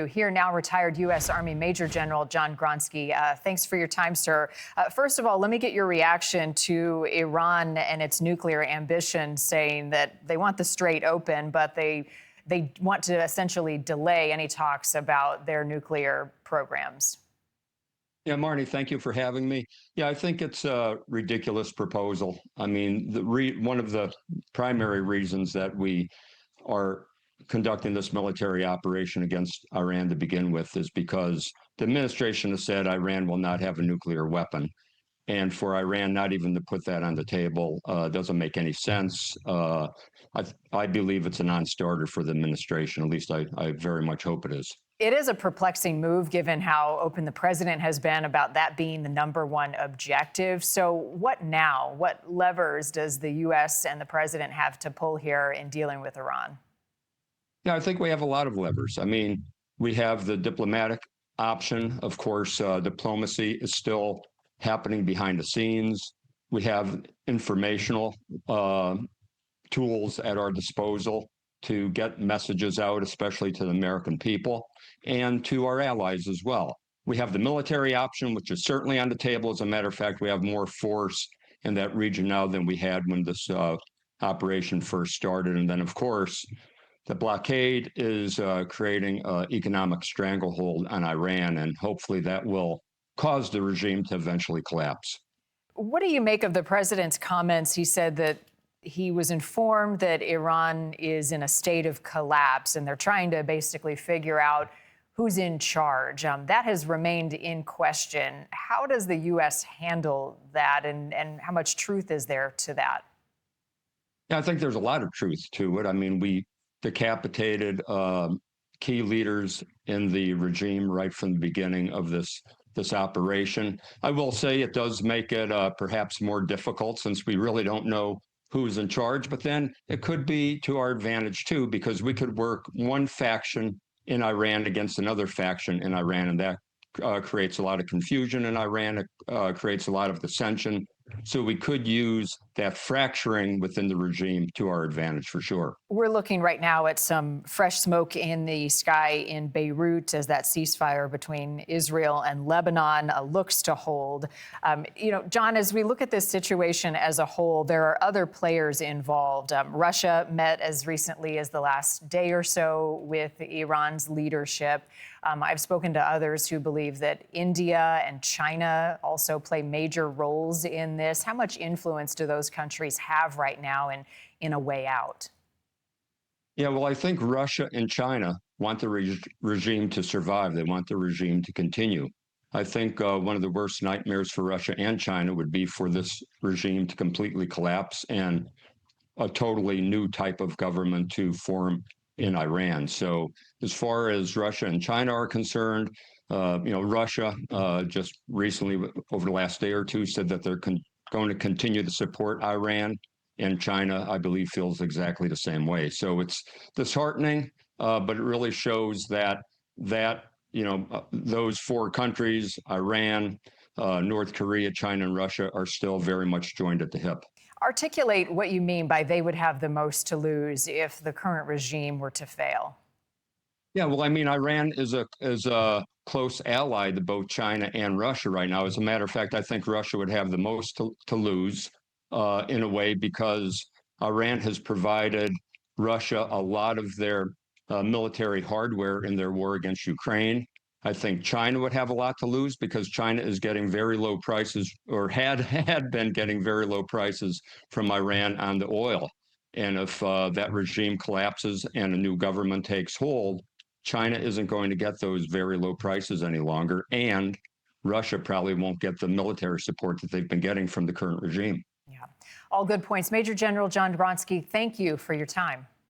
Here now, retired U.S. Army Major General John Gronski. Thanks for your time, sir. First of all, let me get your reaction to Iran and its nuclear ambition, saying that they want the Strait open, but they want to essentially delay any talks about their nuclear programs. Yeah, Marnie, thank you for having me. Yeah, I think it's a ridiculous proposal. I mean, one of the primary reasons that we are conducting this military operation against Iran to begin with is because the administration has said Iran will not have a nuclear weapon. And for Iran not even to put that on the table doesn't make any sense. I believe it's a non-starter for the administration. At least I very much hope it is. It is a perplexing move, given how open the president has been about that being the #1 objective. So what now? What levers does the U.S. and the president have to pull here in dealing with Iran? Yeah, I think we have a lot of levers. I mean, we have the diplomatic option. Of course, diplomacy is still happening behind the scenes. We have informational tools at our disposal to get messages out, especially to the American people and to our allies as well. We have the military option, which is certainly on the table. As a matter of fact, we have more force in that region now than we had when this operation first started. And then, of course, the blockade is creating an economic stranglehold on Iran, and hopefully that will cause the regime to eventually collapse. What do you make of the president's comments? He said that he was informed that Iran is in a state of collapse, and they're trying to basically figure out who's in charge. That has remained in question. How does the U.S. handle that, and how much truth is there to that? Yeah, I think there's a lot of truth to it. I mean, we decapitated key leaders in the regime right from the beginning of this operation. I will say it does make it perhaps more difficult, since we really don't know who's in charge, but then it could be to our advantage too, because we could work one faction in Iran against another faction in Iran, and that creates a lot of confusion in Iran. It creates a lot of dissension. So we could use that fracturing within the regime to our advantage, for sure. We're looking right now at some fresh smoke in the sky in Beirut as that ceasefire between Israel and Lebanon looks to hold. John, as we look at this situation as a whole, there are other players involved. Russia met as recently as the last day or so with Iran's leadership. I've spoken to others who believe that India and China also play major roles in this. How much influence do those countries have right now in a way out? Yeah, well, I think Russia and China want the regime to survive. They want the regime to continue. I think one of the worst nightmares for Russia and China would be for this regime to completely collapse and a totally new type of government to form in Iran. So as far as Russia and China are concerned, Russia just recently, over the last day or two, said that they're going to continue to support Iran, and China, I believe, feels exactly the same way. So it's disheartening, but it really shows that those four countries, Iran, North Korea, China, and Russia, are still very much joined at the hip. Articulate what you mean by they would have the most to lose if the current regime were to fail. Yeah, well, I mean, Iran is a close ally to both China and Russia right now. As a matter of fact, I think Russia would have the most to lose in a way, because Iran has provided Russia a lot of their military hardware in their war against Ukraine. I think China would have a lot to lose, because China is getting very low prices, or had been getting very low prices from Iran on the oil. And if that regime collapses and a new government takes hold, China isn't going to get those very low prices any longer. And Russia probably won't get the military support that they've been getting from the current regime. Yeah, all good points. Major General John Gronski, thank you for your time.